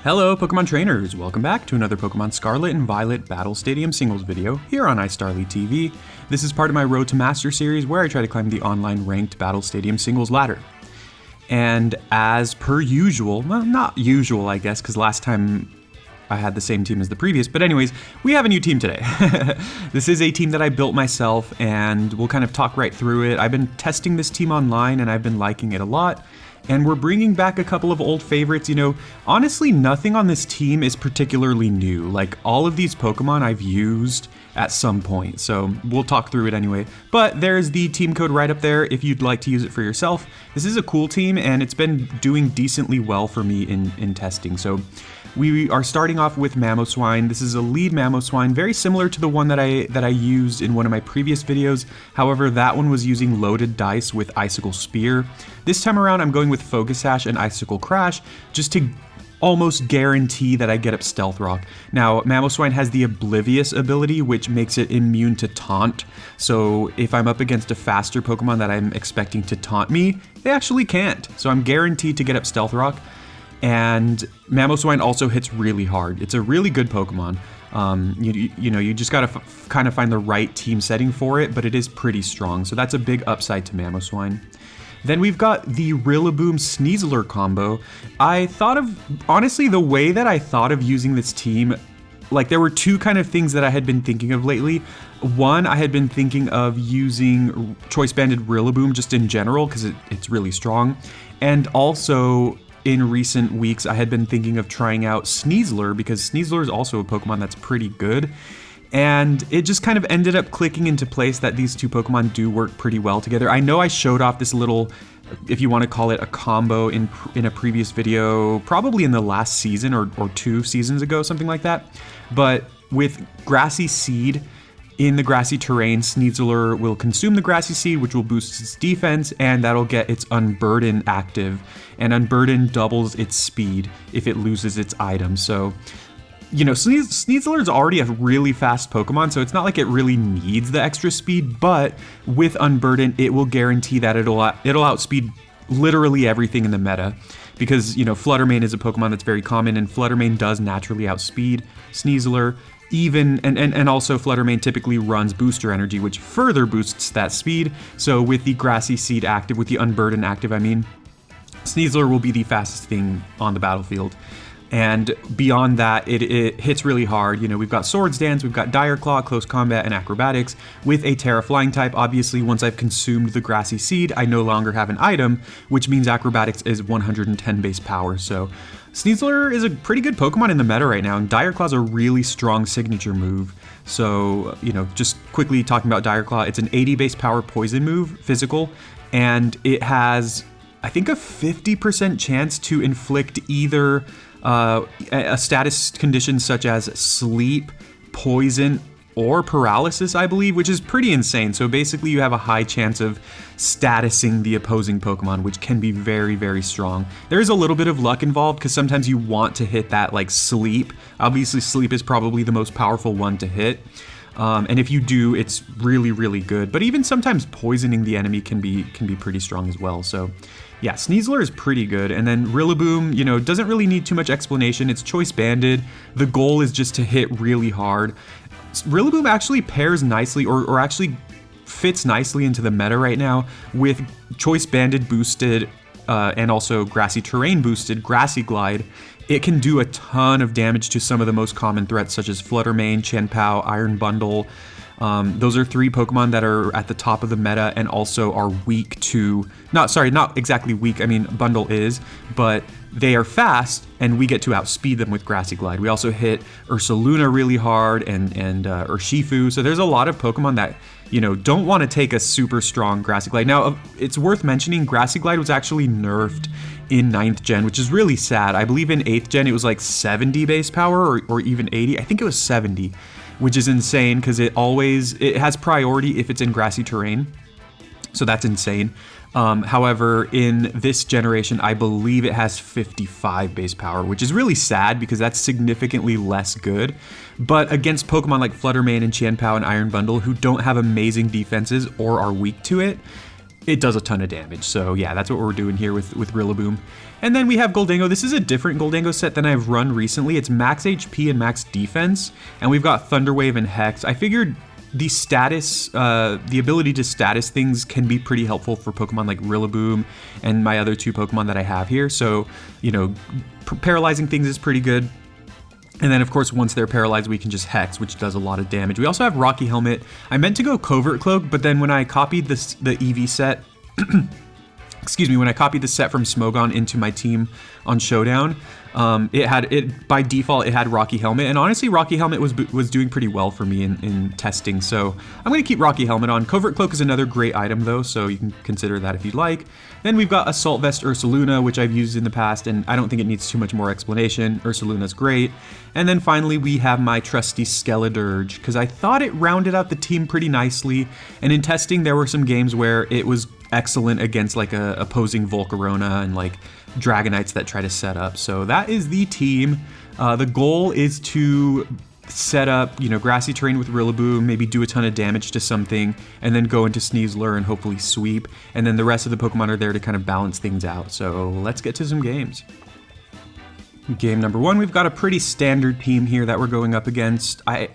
Hello Pokemon trainers, welcome back to another Pokemon Scarlet and Violet Battle Stadium singles video here on iStarly TV. This is part of my Road to Master series where I try to climb the online ranked Battle Stadium singles ladder. And as per usual, well not usual I guess because last time I had the same team as the previous, but anyways, we have a new team today. This is a team that I built myself and we'll kind of talk right through it. I've been testing this team online and I've been liking it a lot. And we're bringing back a couple of old favorites. You know, honestly, nothing on this team is particularly new. Like, all of these Pokemon I've used at some point, so we'll talk through it anyway. But there's the team code right up there if you'd like to use it for yourself. This is a cool team, and it's been doing decently well for me in testing. So we are starting off with Mamoswine. This is a lead Mamoswine, very similar to the one that I used in one of my previous videos. However, that one was using loaded dice with Icicle Spear. This time around, I'm going with Focus Sash and Icicle Crash, just to almost guarantee that I get up Stealth Rock. Now, Mamoswine has the Oblivious ability, which makes it immune to Taunt. So if I'm up against a faster Pokemon that I'm expecting to taunt me, they actually can't. So I'm guaranteed to get up Stealth Rock. And Mamoswine also hits really hard. It's a really good Pokemon. You know, you just gotta kind of find the right team setting for it, but it is pretty strong. So that's a big upside to Mamoswine. Then we've got the Rillaboom Sneasler combo. I thought of, honestly, the way that I thought of using this team, like there were two kind of things that I had been thinking of lately. One, I had been thinking of using Choice Banded Rillaboom just in general because it's really strong. And also, in recent weeks, I had been thinking of trying out Sneasler because Sneasler is also a Pokemon that's pretty good. And it just kind of ended up clicking into place that these two Pokemon do work pretty well together. I know I showed off this little, if you want to call it a combo in a previous video, probably in the last season or 2 seasons ago, something like that. But with Grassy Seed, in the grassy terrain, Sneasler will consume the Grassy Seed, which will boost its defense, and that'll get its Unburden active. And Unburden doubles its speed if it loses its item. So, you know, Sneasler is already a really fast Pokemon, so it's not like it really needs the extra speed, but with Unburden, it will guarantee that it'll outspeed literally everything in the meta. Because, you know, Fluttermane is a Pokemon that's very common, and Fluttermane does naturally outspeed Sneasler. And also Fluttermane typically runs Booster Energy, which further boosts that speed. So with the Grassy Seed active, with the Unburden active, I mean, Sneasler will be the fastest thing on the battlefield. And beyond that, it hits really hard. You know, we've got Swords Dance, we've got Dire Claw, Close Combat, and Acrobatics with a Terra Flying type. Obviously, once I've consumed the Grassy Seed, I no longer have an item, which means Acrobatics is 110 base power. So Sneasler is a pretty good Pokemon in the meta right now, and Dire Claw is a really strong signature move. So, you know, just quickly talking about Dire Claw, it's an 80 base power poison move, physical, and it has, I think, a 50% chance to inflict either a status condition such as sleep, poison, or paralysis, I believe, which is pretty insane. So basically you have a high chance of statusing the opposing Pokemon, which can be very, very strong. There is a little bit of luck involved because sometimes you want to hit that like sleep. Obviously sleep is probably the most powerful one to hit. And if you do, it's really, really good. But even sometimes poisoning the enemy can be pretty strong as well. So yeah, Sneasler is pretty good. And then Rillaboom, you know, doesn't really need too much explanation. It's Choice Banded. The goal is just to hit really hard. Rillaboom actually pairs nicely or actually fits nicely into the meta right now with Choice Banded boosted and also Grassy Terrain boosted Grassy Glide. It can do a ton of damage to some of the most common threats such as Fluttermane, Chien-Pao, Iron Bundle. Those are 3 Pokemon that are at the top of the meta and also are weak to, not exactly weak, I mean Bundle is, but they are fast and we get to outspeed them with Grassy Glide. We also hit Ursaluna really hard and Urshifu, so there's a lot of Pokemon that, you know, don't want to take a super strong Grassy Glide. Now, it's worth mentioning Grassy Glide was actually nerfed in 9th gen, which is really sad. I believe in 8th gen it was like 70 base power or even 80. I think it was 70, which is insane because it has priority if it's in grassy terrain. So that's insane. However, in this generation, I believe it has 55 base power, which is really sad because that's significantly less good. But against Pokemon like Fluttermane and Chien-Pao and Iron Bundle, who don't have amazing defenses or are weak to it, it does a ton of damage. So yeah, that's what we're doing here with Rillaboom. And then we have Gholdengo. This is a different Gholdengo set than I've run recently. It's max HP and max defense, and we've got Thunder Wave and Hex. I figured the status, the ability to status things can be pretty helpful for Pokemon like Rillaboom and my other 2 Pokemon that I have here. So, you know, paralyzing things is pretty good. And then, of course, once they're paralyzed, we can just Hex, which does a lot of damage. We also have Rocky Helmet. I meant to go Covert Cloak, but then when I copied the EV set, excuse me, when I copied the set from Smogon into my team on Showdown, by default it had Rocky Helmet, and honestly Rocky Helmet was doing pretty well for me in testing, so I'm gonna keep Rocky Helmet on. Covert Cloak is another great item though, so you can consider that if you'd like. Then we've got Assault Vest Ursaluna, which I've used in the past, and I don't think it needs too much more explanation. Ursaluna's great. And then finally we have my trusty Skeledirge, because I thought it rounded out the team pretty nicely, and in testing there were some games where it was excellent against like a opposing Volcarona and like Dragonites that try to set up. So that is the team. The goal is to set up, you know, grassy terrain with Rillaboom, maybe do a ton of damage to something, and then go into Sneasler and hopefully sweep. And then the rest of the Pokemon are there to kind of balance things out. So let's get to some games. Game number 1, we've got a pretty standard team here that we're going up against. I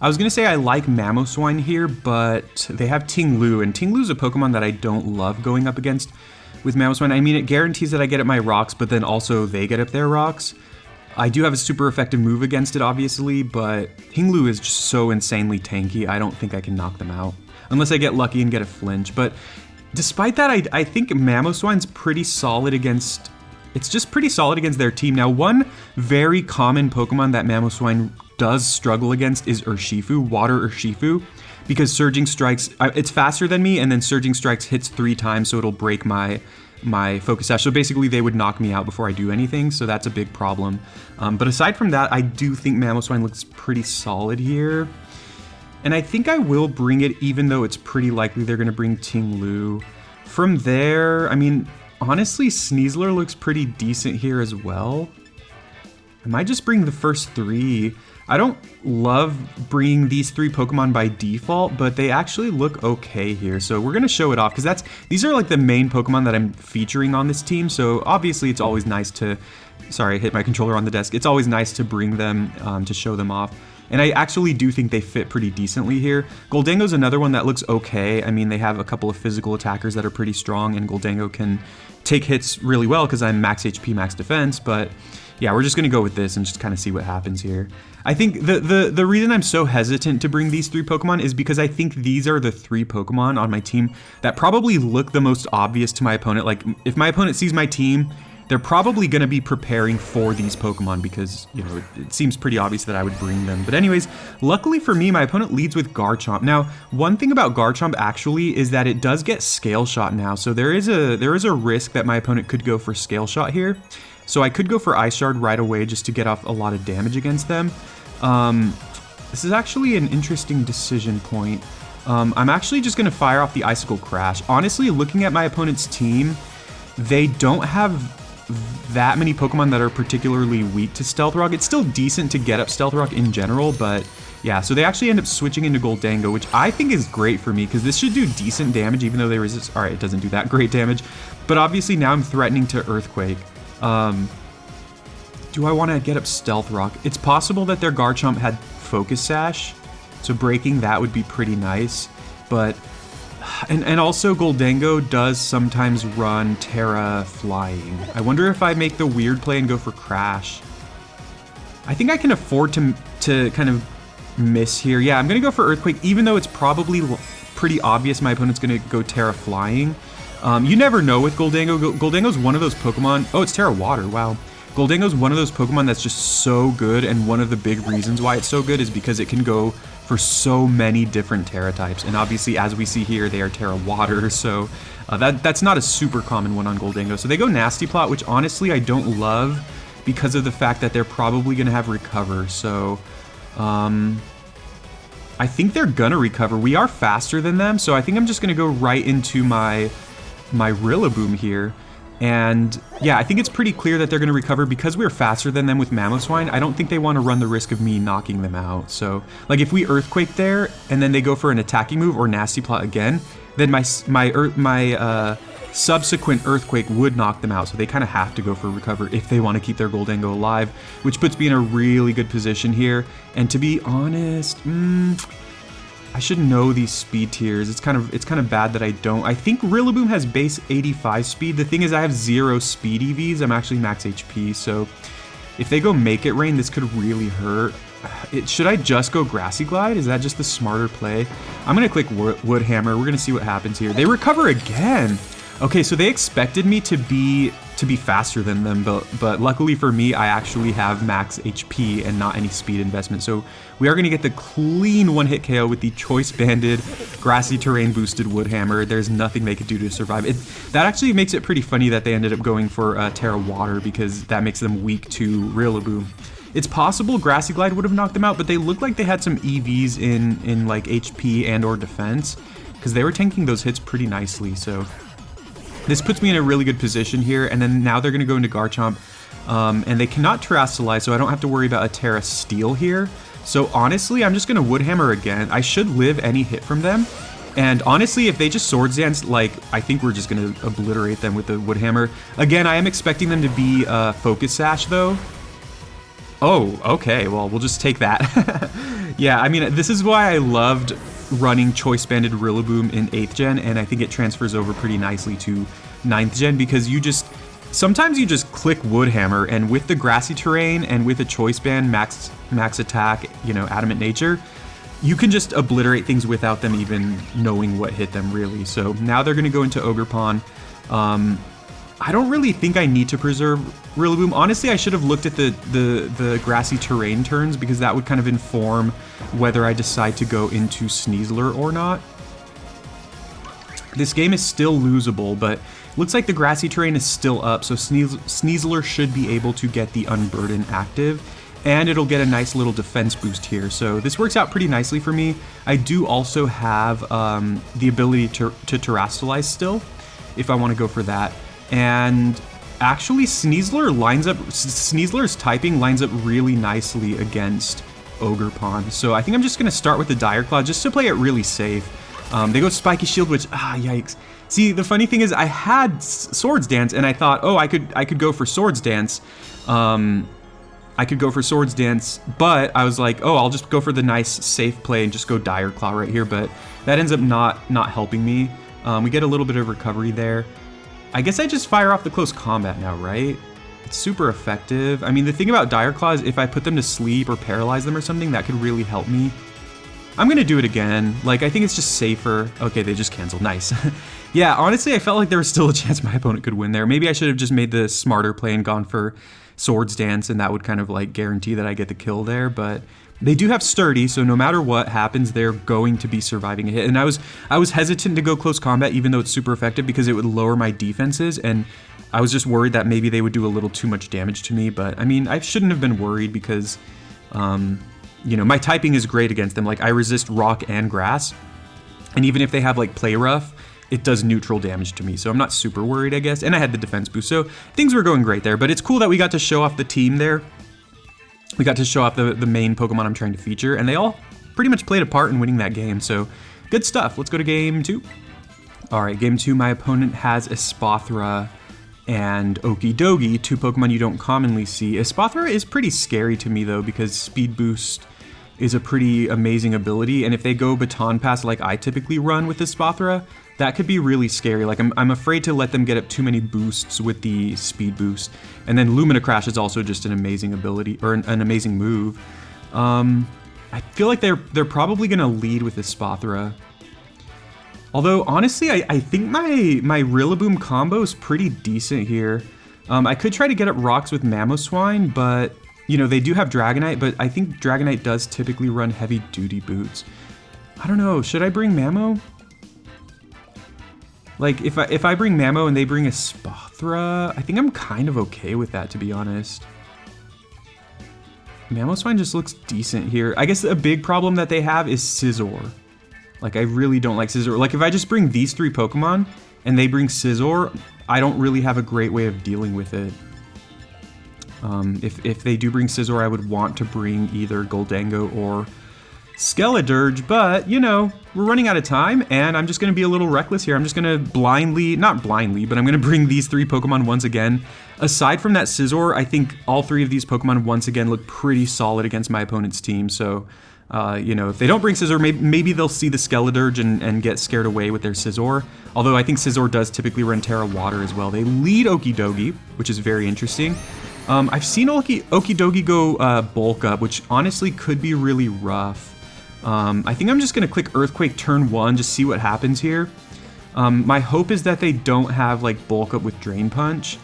was gonna say I like Mamoswine here, but they have Ting-Lu, and Ting-Lu's a Pokemon that I don't love going up against with Mamoswine. I mean, it guarantees that I get up my rocks, but then also they get up their rocks. I do have a super effective move against it, obviously, but Ting-Lu is just so insanely tanky, I don't think I can knock them out. Unless I get lucky and get a flinch. But despite that, I think Mamoswine's pretty solid against... It's just pretty solid against their team. Now, one very common Pokemon that Mamoswine does struggle against is Urshifu, Water Urshifu, because Surging Strikes, it's faster than me, and then Surging Strikes hits 3 times, so it'll break my Focus Sash. So basically they would knock me out before I do anything, so that's a big problem. But aside from that, I do think Mamoswine looks pretty solid here. And I think I will bring it, even though it's pretty likely they're going to bring Ting-Lu. From there, I mean, honestly, Sneasler looks pretty decent here as well. I might just bring the first 3. I don't love bringing these 3 Pokemon by default, but they actually look okay here. So we're going to show it off, because these are like the main Pokemon that I'm featuring on this team. So obviously it's always nice to, sorry, I hit my controller on the desk. It's always nice to bring them, to show them off. And I actually do think they fit pretty decently here. Gholdengo's another one that looks okay. I mean, they have a couple of physical attackers that are pretty strong, and Gholdengo can take hits really well because I'm max HP, max defense, but yeah, we're just gonna go with this and just kind of see what happens here. I think the reason I'm so hesitant to bring these 3 Pokemon is because I think these are the 3 Pokemon on my team that probably look the most obvious to my opponent. Like, if my opponent sees my team, they're probably gonna be preparing for these Pokemon because, you know, it seems pretty obvious that I would bring them. But anyways, luckily for me, my opponent leads with Garchomp. Now, one thing about Garchomp actually is that it does get Scale Shot now, so there is a risk that my opponent could go for Scale Shot here. So I could go for Ice Shard right away just to get off a lot of damage against them. This is actually an interesting decision point. I'm actually just going to fire off the Icicle Crash. Honestly, looking at my opponent's team, they don't have that many Pokemon that are particularly weak to Stealth Rock. It's still decent to get up Stealth Rock in general, but yeah, so they actually end up switching into Gholdengo, which I think is great for me because this should do decent damage even though they resist. All right, it doesn't do that great damage, but obviously now I'm threatening to Earthquake. Do I want to get up Stealth Rock? It's possible that their Garchomp had Focus Sash, so breaking that would be pretty nice, but... And also Gholdengo does sometimes run Terra Flying. I wonder if I make the weird play and go for Crash. I think I can afford to kind of miss here. Yeah, I'm going to go for Earthquake, even though it's probably pretty obvious my opponent's going to go Terra Flying. You never know with Gholdengo. Gholdengo's one of those Pokemon... Oh, it's Terra Water, wow. Gholdengo's one of those Pokemon that's just so good, and one of the big reasons why it's so good is because it can go for so many different Terra types. And obviously, as we see here, they are Terra Water, so that's not a super common one on Gholdengo. So they go Nasty Plot, which honestly I don't love because of the fact that they're probably going to have Recover. So I think they're going to Recover. We are faster than them, so I think I'm just going to go right into my Rillaboom here. And yeah, I think it's pretty clear that they're going to Recover because we're faster than them with Mamoswine. I don't think they want to run the risk of me knocking them out. So like if we Earthquake there and then they go for an attacking move or Nasty Plot again, then my subsequent Earthquake would knock them out. So they kind of have to go for Recover if they want to keep their Gholdengo alive, which puts me in a really good position here. And to be honest, I should know these speed tiers. It's kind of bad that I don't. I think Rillaboom has base 85 speed. The thing is, I have 0 speed EVs. I'm actually max HP, so if they go Make It Rain, this could really hurt. Should I just go Grassy Glide? Is that just the smarter play? I'm gonna click Wood Hammer. We're gonna see what happens here. They recover again. Okay, so they expected me to be faster than them, but luckily for me, I actually have max HP and not any speed investment. So we are going to get the clean one-hit KO with the Choice Banded, Grassy Terrain boosted Wood Hammer. There's nothing they could do to survive. That actually makes it pretty funny that they ended up going for Terra Water, because that makes them weak to Rillaboom. It's possible Grassy Glide would have knocked them out, but they looked like they had some EVs in like HP and or defense, because they were tanking those hits pretty nicely. So this puts me in a really good position here, and then now they're going to go into Garchomp, and they cannot Terrasilize, so I don't have to worry about a Terra Steel here. So honestly, I'm just going to Wood Hammer again. I should live any hit from them, and honestly, if they just Swords Dance, like, I think we're just going to obliterate them with the Wood Hammer. Again, I am expecting them to be Focus Sash, though. Oh, okay, well, we'll just take that. Yeah, I mean, this is why I loved running Choice Banded Rillaboom in 8th gen, and I think it transfers over pretty nicely to 9th gen, because sometimes you just click Wood Hammer, and with the Grassy Terrain and with a Choice Band, max attack, you know, Adamant Nature, you can just obliterate things without them even knowing what hit them, really. So now they're going to go into Ogerpon. I don't really think I need to preserve Rillaboom. Honestly, I should have looked at the Grassy Terrain turns, because that would kind of inform whether I decide to go into Sneasler or not. This game is still losable, but looks like the Grassy Terrain is still up, so Sneasler should be able to get the Unburden active, and it'll get a nice little defense boost here. So this works out pretty nicely for me. I do also have the ability to Terrasilize still, if I want to go for that. And actually, Sneasler's typing lines up really nicely against Ogerpon. So I think I'm just going to start with the Dire Claw just to play it really safe. They go Spiky Shield, which, yikes. See, the funny thing is I had Swords Dance, and I thought, oh, I could go for Swords Dance. I could go for Swords Dance, but I was like, oh, I'll just go for the nice safe play and just go Dire Claw right here. But that ends up not helping me. We get a little bit of recovery there. I guess I just fire off the close combat now, right? It's super effective. I mean, the thing about Dire Claw is if I put them to sleep or paralyze them or something, that could really help me. I'm gonna do it again. Like, I think it's just safer. Okay, they just canceled. Nice. Yeah, honestly, I felt like there was still a chance my opponent could win there. Maybe I should have just made the smarter play and gone for Swords Dance, and that would kind of like guarantee that I get the kill there, but they do have Sturdy, so no matter what happens, they're going to be surviving a hit. And I was hesitant to go close combat, even though it's super effective, because it would lower my defenses, and I was just worried that maybe they would do a little too much damage to me. But I mean, I shouldn't have been worried, because you know, my typing is great against them. Like, I resist rock and grass, and even if they have like Play Rough, it does neutral damage to me, so I'm not super worried, I guess. And I had the defense boost, so things were going great there. But it's cool that we got to show off the team there. We got to show off the main Pokemon I'm trying to feature, and they all pretty much played a part in winning that game, so good stuff. Let's go to game 2. All right, game 2, my opponent has Espathra and Okidogi, 2 Pokemon you don't commonly see. Espathra is pretty scary to me, though, because Speed Boost is a pretty amazing ability, and if they go Baton Pass like I typically run with Espathra, that could be really scary. Like, I'm afraid to let them get up too many boosts with the speed boost. And then Lumina Crash is also just an amazing ability, or an amazing move. I feel like they're probably gonna lead with Espathra. Although, honestly, I think my Rillaboom combo is pretty decent here. I could try to get up rocks with Mamoswine, but, you know, they do have Dragonite, but I think Dragonite does typically run heavy duty boots. I don't know, should I bring Mamo? Like, if I bring Mamo and they bring Espathra, I think I'm kind of okay with that, to be honest. Mamoswine just looks decent here. I guess a big problem that they have is Scizor. Like, I really don't like Scizor. Like, if I just bring these 3 Pokemon and they bring Scizor, I don't really have a great way of dealing with it. If they do bring Scizor, I would want to bring either Gholdengo or Skeledirge, but, you know, we're running out of time, and I'm just going to be a little reckless here. I'm just going to blindly, not blindly, but I'm going to bring these 3 Pokemon once again. Aside from that Scizor, I think all 3 of these Pokemon once again look pretty solid against my opponent's team, so, you know, if they don't bring Scizor, maybe they'll see the Skeledirge and get scared away with their Scizor. Although I think Scizor does typically run Terra Water as well. They lead Okidogi, which is very interesting. I've seen Okidogi go Bulk Up, which honestly could be really rough. I think I'm just going to click Earthquake turn 1, just see what happens here. My hope is that they don't have like Bulk Up with Drain Punch.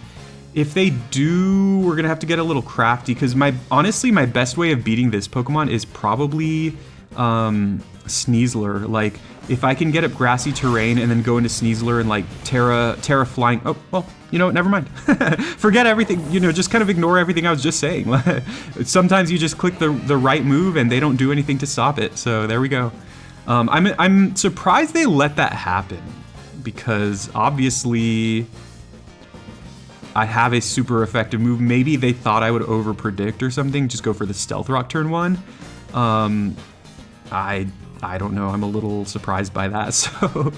If they do, we're going to have to get a little crafty, because honestly, my best way of beating this Pokemon is probably Sneasler. Like, if I can get up grassy terrain and then go into Sneasler and like Terra Flying, oh, well, you know, never mind. Forget everything, you know, just kind of ignore everything I was just saying. Sometimes you just click the right move and they don't do anything to stop it. So there we go. I'm surprised they let that happen, because obviously I have a super effective move. Maybe they thought I would over predict or something, just go for the Stealth Rock turn 1. I don't know, I'm a little surprised by that, so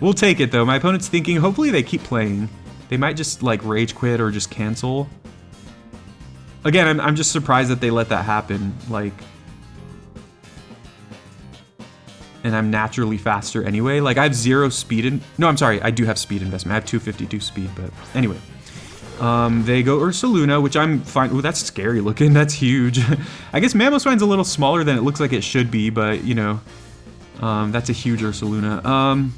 we'll take it though. My opponent's thinking, hopefully they keep playing. They might just like rage quit or just cancel. Again, I'm just surprised that they let that happen, like, and I'm naturally faster anyway. Like, I have 0 speed no, I'm sorry, I do have speed investment. I have 252 speed, but anyway. They go Ursaluna, which I'm fine. Oh, that's scary looking. That's huge. I guess Mamoswine's a little smaller than it looks like it should be, but, you know, that's a huge Ursaluna.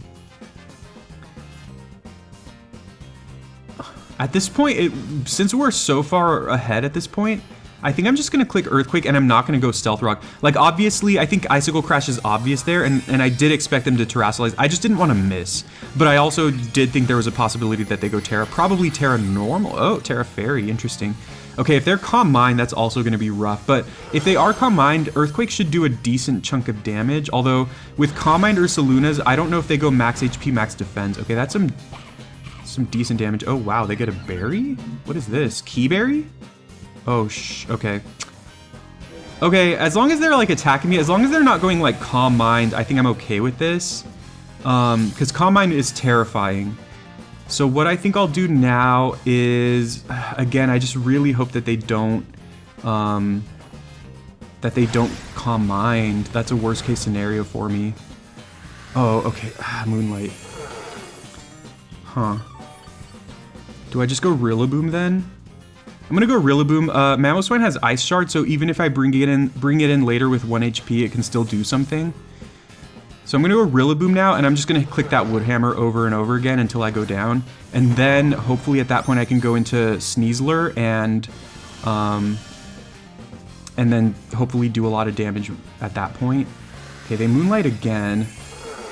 At this point, since we're so far ahead at this point, I think I'm just going to click Earthquake, and I'm not going to go Stealth Rock. Like, obviously, I think Icicle Crash is obvious there, and I did expect them to Terrasilize. I just didn't want to miss. But I also did think there was a possibility that they go Terra. Probably Terra Normal. Oh, Terra Fairy. Interesting. Okay, if they're Calm Mind, that's also going to be rough. But if they are Calm Mind, Earthquake should do a decent chunk of damage. Although, with Calm Mind Ursalunas, I don't know if they go Max HP, Max Defense. Okay, that's some decent damage. Oh, wow, they get a berry? What is this? Keyberry? Oh, okay. Okay, as long as they're, like, attacking me, as long as they're not going, like, Calm Mind, I think I'm okay with this. Because Calm Mind is terrifying. So what I think I'll do now is, again, I just really hope that they don't Calm Mind. That's a worst case scenario for me. Oh, okay. Moonlight. Huh. Do I just go Rillaboom then? I'm gonna go Rillaboom. Mamoswine has Ice Shard, so even if I bring it in later with 1 HP, it can still do something. So I'm gonna go Rillaboom now, and I'm just gonna click that Wood Hammer over and over again until I go down. And then, hopefully at that point, I can go into Sneasler and then hopefully do a lot of damage at that point. Okay, they Moonlight again.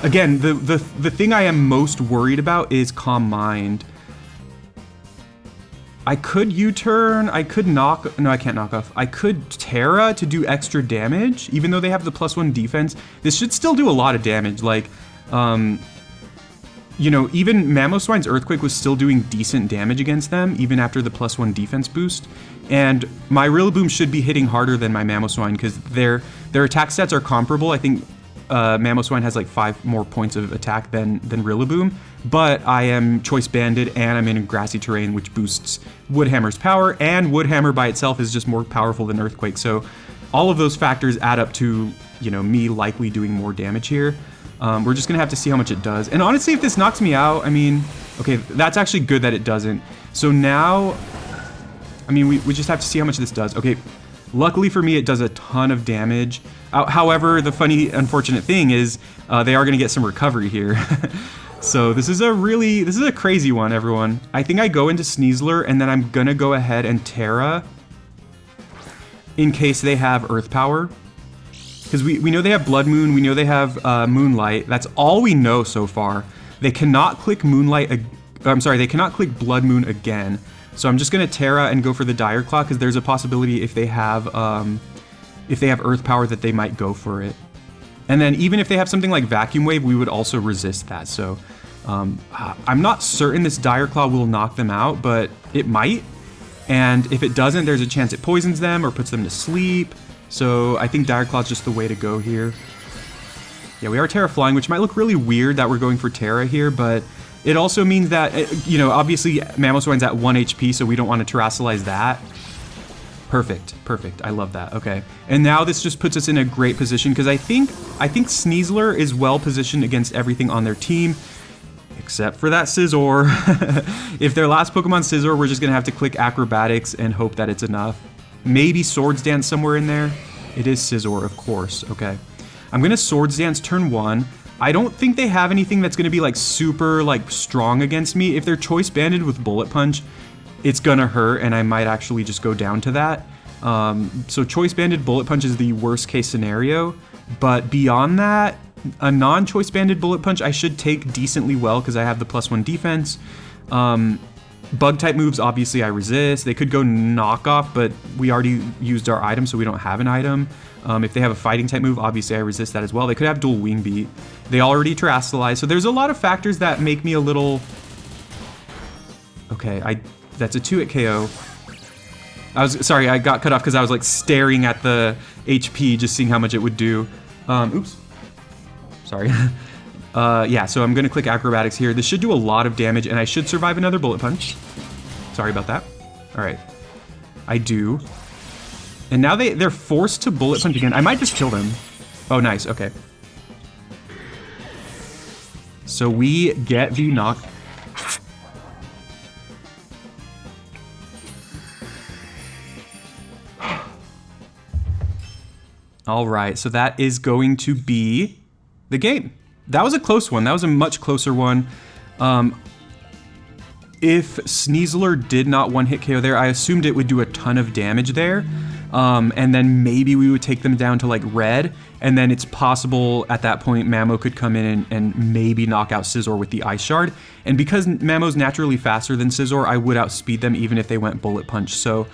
Again, the thing I am most worried about is Calm Mind. I could U-turn, I could knock, no, I can't knock off. I could Terra to do extra damage, even though they have the +1 defense. This should still do a lot of damage, like, you know, even Mamoswine's Earthquake was still doing decent damage against them, even after the +1 defense boost. And my Rillaboom should be hitting harder than my Mamoswine, because their attack stats are comparable. I think Mamoswine has like 5 more points of attack than Rillaboom, but I am Choice Banded and I'm in grassy terrain, which boosts Wood Hammer's power, and Wood Hammer by itself is just more powerful than Earthquake. So all of those factors add up to, you know, me likely doing more damage here. We're just gonna have to see how much it does. And honestly, if this knocks me out, I mean, okay, that's actually good that it doesn't. So now, I mean, we just have to see how much this does. Okay, luckily for me, it does a ton of damage. However, the funny, unfortunate thing is they are going to get some recovery here. So this is a crazy one, everyone. I think I go into Sneasler, and then I'm going to go ahead and Terra in case they have Earth Power. Because we know they have Blood Moon, we know they have Moonlight. That's all we know so far. They cannot click Moonlight, I'm sorry, they cannot click Blood Moon again. So I'm just going to Terra and go for the Dire Claw, because there's a possibility if they have Earth Power that they might go for it. And then even if they have something like Vacuum Wave, we would also resist that. So I'm not certain this Dire Claw will knock them out, but it might. And if it doesn't, there's a chance it poisons them or puts them to sleep. So I think Dire Claw's just the way to go here. Yeah, we are Terra Flying, which might look really weird that we're going for Terra here, but it also means that, you know, obviously Mamoswine's at 1 HP, so we don't want to Terrasilize that. Perfect, perfect. I love that. Okay. And now this just puts us in a great position because I think Sneasler is well positioned against everything on their team, except for that Scizor. If their last Pokemon Scizor, we're just going to have to click Acrobatics and hope that it's enough. Maybe Swords Dance somewhere in there. It is Scizor, of course. Okay. I'm going to Swords Dance turn 1. I don't think they have anything that's going to be like super like strong against me. If they're Choice Banded with Bullet Punch, it's going to hurt and I might actually just go down to that. So Choice Banded Bullet Punch is the worst case scenario. But beyond that, a non-Choice Banded Bullet Punch I should take decently well because I have the +1 defense. Bug type moves, obviously I resist. They could go Knock Off, but we already used our item, so we don't have an item. If they have a fighting type move, obviously I resist that as well. They could have dual Wing Beat. They already Terrasilize, so there's a lot of factors that make me a little... Okay, that's a 2-hit KO. Sorry, I got cut off because I was like staring at the HP, just seeing how much it would do. Oops. Sorry. Yeah, so I'm gonna click Acrobatics here. This should do a lot of damage, and I should survive another Bullet Punch. Sorry about that. All right, I do. And now they're forced to Bullet Punch again. I might just kill them. Oh, nice. Okay. So we get the knock. All right, so that is going to be the game. That was a close one. That was a much closer one. If Sneasler did not one-hit KO there, I assumed it would do a ton of damage there. And then maybe we would take them down to like red, and then it's possible at that point Mamo could come in and maybe knock out Scizor with the Ice Shard. And because Mamo's naturally faster than Scizor, I would outspeed them even if they went Bullet Punch. So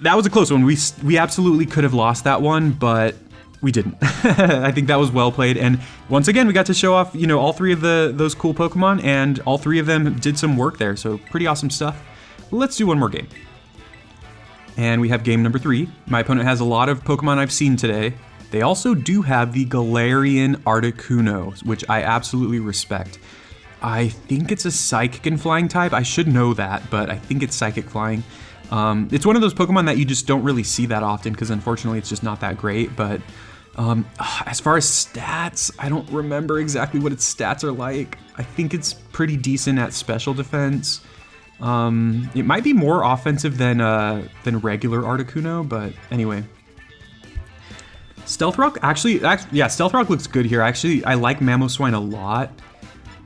that was a close one. We absolutely could have lost that one, but we didn't. I think that was well played. And once again, we got to show off, you know, all three of those cool Pokemon, and all three of them did some work there. So pretty awesome stuff. Let's do one more game. And we have game number 3. My opponent has a lot of Pokemon I've seen today. They also do have the Galarian Articuno, which I absolutely respect. I think it's a Psychic and Flying type. I should know that, but I think it's Psychic Flying. It's one of those Pokemon that you just don't really see that often because unfortunately it's just not that great. But as far as stats, I don't remember exactly what its stats are like. I think it's pretty decent at special defense. It might be more offensive than regular Articuno, but anyway. Stealth Rock, actually, yeah, Stealth Rock looks good here. Actually, I like Mamoswine a lot.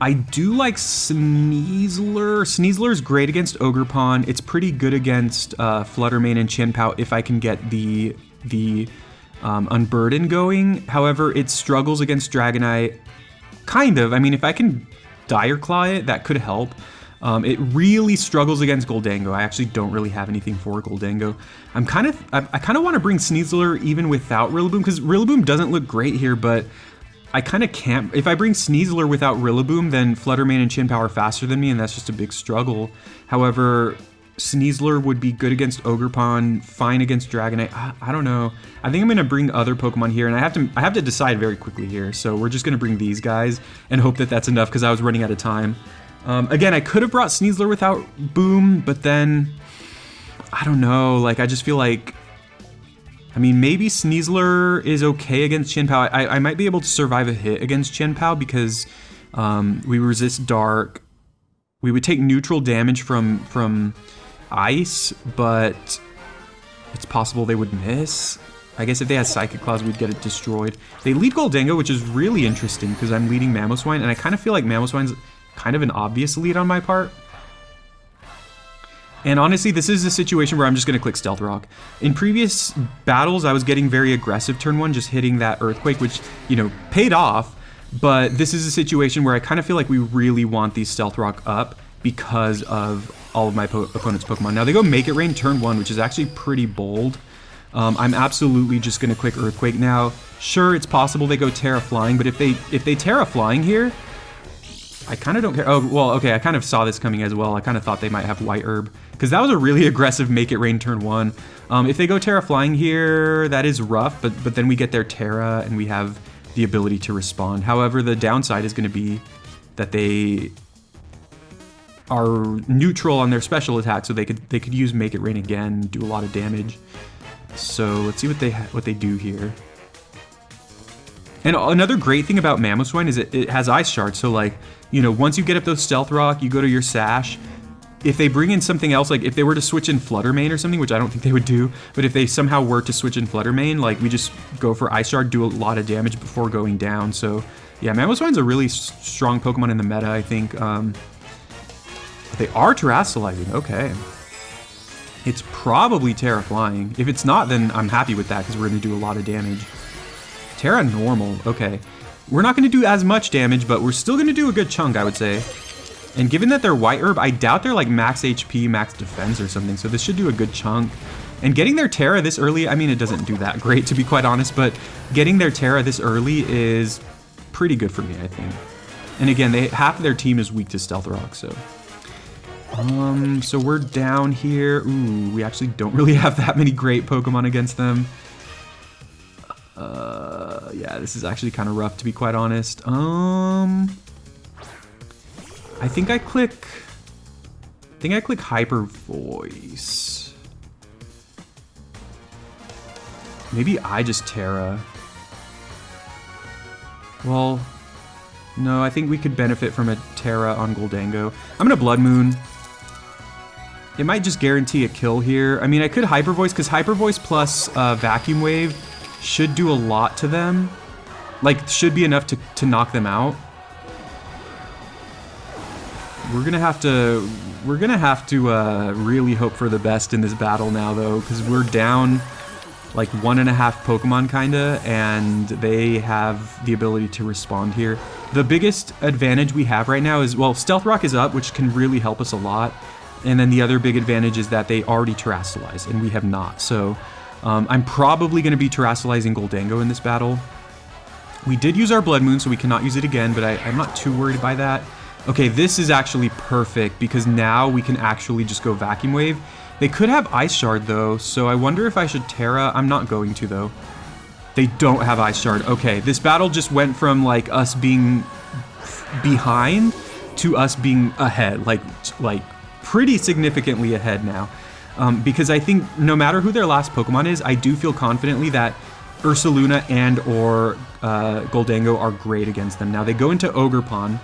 I do like Sneasler. Sneasler's great against Ogerpon. It's pretty good against Fluttermane and Chien-Pao if I can get the Unburden going. However, it struggles against Dragonite. Kind of. I mean, if I can Dire Claw it, that could help. It really struggles against Gholdengo. I actually don't really have anything for Gholdengo. I kind of want to bring Sneasler even without Rillaboom, because Rillaboom doesn't look great here, but I kind of can't. If I bring Sneasler without Rillaboom, then Fluttermane and Chien-Pao are faster than me, and that's just a big struggle. However, Sneasler would be good against Ogerpon, fine against Dragonite. I don't know. I think I'm going to bring other Pokemon here, and I have to decide very quickly here. So we're just going to bring these guys and hope that that's enough because I was running out of time. Again, I could have brought Sneasler without Boom, but then I don't know. Like, I just feel like, I mean, maybe Sneasler is okay against Chien-Pao. I might be able to survive a hit against Chien-Pao because we resist Dark. We would take neutral damage from Ice, but it's possible they would miss. I guess if they had Psychic Claws, we'd get it destroyed. They lead Gholdengo, which is really interesting because I'm leading Mamoswine, and I kind of feel like Mamoswine's kind of an obvious lead on my part. And honestly, this is a situation where I'm just going to click Stealth Rock. In previous battles, I was getting very aggressive turn 1, just hitting that Earthquake, which, you know, paid off. But this is a situation where I kind of feel like we really want these Stealth Rock up because of all of my opponent's Pokemon. Now, they go Make It Rain turn 1, which is actually pretty bold. I'm absolutely just going to click Earthquake now. Sure, it's possible they go Terra Flying, but if they Terra Flying here, I kind of don't care. Oh, well, okay, I kind of saw this coming as well. I kind of thought they might have White Herb, because that was a really aggressive Make It Rain turn 1. If they go Terra Flying here, that is rough, but then we get their Terra, and we have the ability to respond. However, the downside is going to be that they are neutral on their special attack, so they could use Make It Rain again, do a lot of damage. So let's see what they do here. And another great thing about Mamoswine is it has Ice Shard, so like, you know, once you get up those Stealth Rock, you go to your Sash. If they bring in something else, like if they were to switch in Flutter Mane or something, which I don't think they would do, but if they somehow were to switch in Flutter Mane, like we just go for Ice Shard, do a lot of damage before going down. So yeah, Mamoswine's a really strong Pokemon in the meta, I think. They are Terastallizing, okay. It's probably Terra Flying. If it's not, then I'm happy with that because we're going to do a lot of damage. Terra Normal, okay. We're not going to do as much damage, but we're still going to do a good chunk, I would say. And given that they're White Herb, I doubt they're like max HP, max defense or something, so this should do a good chunk. And getting their Terra this early, I mean, it doesn't do that great, to be quite honest, but getting their Terra this early is pretty good for me, I think. And again, half of their team is weak to Stealth Rock, so... so we're down here. Ooh, we actually don't really have that many great Pokemon against them. Yeah, this is actually kind of rough, to be quite honest. I think I click Hyper Voice. Maybe I just Terra. Well, no, I think we could benefit from a Terra on Gholdengo. I'm gonna Blood Moon. It might just guarantee a kill here. I mean, I could Hyper Voice, because Hyper Voice plus Vacuum Wave should do a lot to them. Like, should be enough to knock them out. We're gonna have to really hope for the best in this battle now, though, because we're down like 1.5 Pokemon kinda, and they have the ability to respond here. The biggest advantage we have right now is, well, Stealth Rock is up, which can really help us a lot. And then the other big advantage is that they already Terastallize, and we have not. So I'm probably going to be Terastallizing Gholdengo in this battle. We did use our Blood Moon, so we cannot use it again, but I'm not too worried by that. Okay, this is actually perfect, because now we can actually just go Vacuum Wave. They could have Ice Shard, though, so I wonder if I should Terra. I'm not going to, though. They don't have Ice Shard. Okay, this battle just went from, like, us being behind to us being ahead, like pretty significantly ahead now. Because I think no matter who their last Pokemon is, I do feel confidently that Ursaluna and or Gholdengo are great against them. Now, they go into Ogerpon,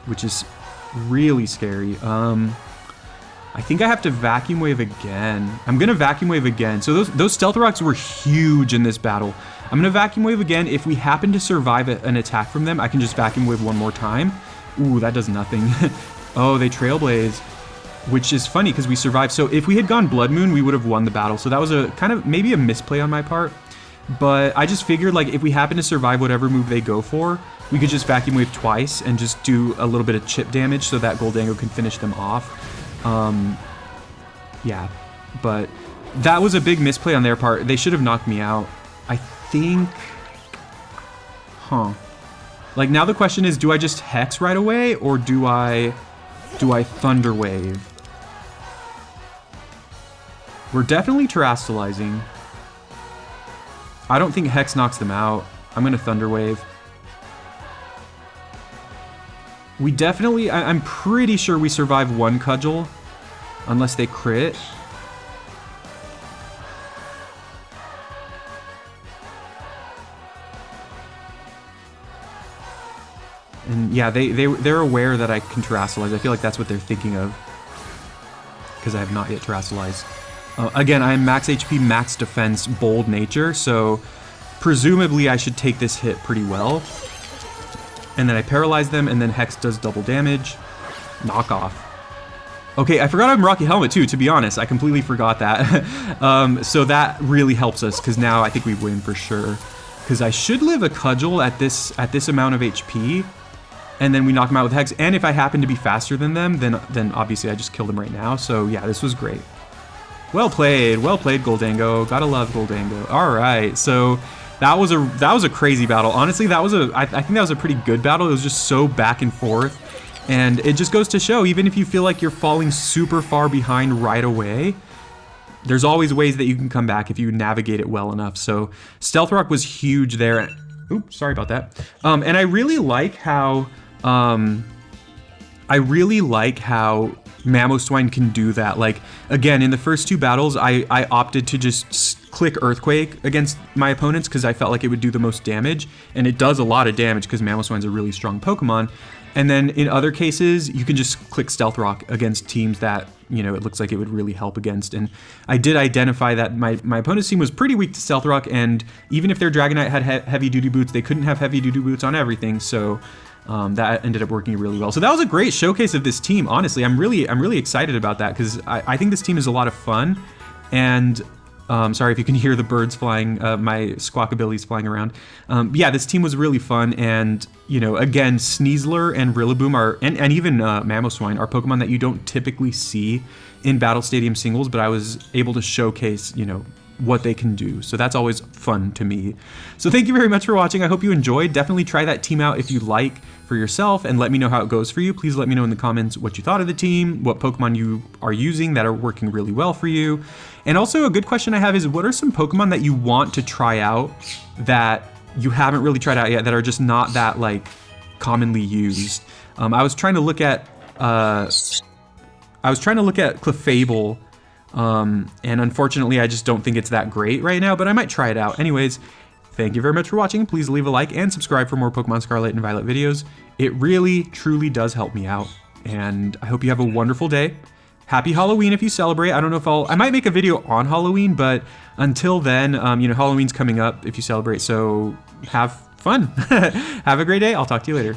which is really scary. I think I have to Vacuum Wave again. I'm gonna Vacuum Wave again. So those Stealth Rocks were huge in this battle. I'm gonna Vacuum Wave again. If we happen to survive an attack from them, I can just Vacuum Wave one more time. Ooh, that does nothing. Oh, they Trailblaze, which is funny because we survived. So if we had gone Blood Moon, we would have won the battle. So that was a kind of maybe a misplay on my part. But I just figured, like, if we happen to survive whatever move they go for, we could just Vacuum Wave twice and just do a little bit of chip damage so that Gholdengo can finish them off. Yeah, but that was a big misplay on their part. They should have knocked me out, I think. Huh. Like, now the question is, do I just Hex right away, or do I Thunder Wave? We're definitely Terastallizing. I don't think Hex knocks them out. I'm gonna Thunder Wave. We definitely, I'm pretty sure we survive one Cudgel, unless they crit. And yeah, they're aware that I can Terastallize. I feel like that's what they're thinking of, because I have not yet Terastallized. Again, I am max HP, max defense, bold nature, so presumably I should take this hit pretty well. And then I paralyze them, and then Hex does double damage. Knock off. Okay, I forgot I'm Rocky Helmet too, to be honest. I completely forgot that. So that really helps us, because now I think we win for sure. Because I should live a Cudgel at this amount of HP, and then we knock them out with Hex. And if I happen to be faster than them, then obviously I just kill them right now. So yeah, this was great. Well played, Gholdengo. Gotta love Gholdengo. All right, so That was a crazy battle. Honestly, I think that was a pretty good battle. It was just so back and forth. And it just goes to show, even if you feel like you're falling super far behind right away, there's always ways that you can come back if you navigate it well enough. So Stealth Rock was huge there. Oops, sorry about that. And I really like how Mamoswine can do that. Like, again, in the first 2 battles, I opted to just click Earthquake against my opponents because I felt like it would do the most damage, and it does a lot of damage because Mamoswine's a really strong Pokemon. And then in other cases, you can just click Stealth Rock against teams that, you know, it looks like it would really help against. And I did identify that my opponent's team was pretty weak to Stealth Rock, and even if their Dragonite had heavy duty boots, they couldn't have heavy duty boots on everything. So that ended up working really well. So that was a great showcase of this team. Honestly, I'm really excited about that because I think this team is a lot of fun. And sorry if you can hear the birds flying, my Squawkabilly's flying around. Yeah, this team was really fun, and you know, again, Sneasler and Rillaboom are, and even Mamoswine are Pokemon that you don't typically see in Battle Stadium singles, but I was able to showcase, you know, what they can do. So that's always fun to me. So thank you very much for watching. I hope you enjoyed. Definitely try that team out if you like for yourself, and let me know how it goes for you. Please let me know in the comments what you thought of the team, what Pokemon you are using that are working really well for you. And also a good question I have is, what are some Pokemon that you want to try out that you haven't really tried out yet, that are just not that like commonly used? I was trying to look at Clefable, and unfortunately I just don't think it's that great right now, but I might try it out. Anyways, thank you very much for watching. Please leave a like and subscribe for more Pokemon Scarlet and Violet videos. It really, truly does help me out. And I hope you have a wonderful day. Happy Halloween if you celebrate. I don't know if I might make a video on Halloween, but until then, you know, Halloween's coming up if you celebrate, so have fun. Have a great day. I'll talk to you later.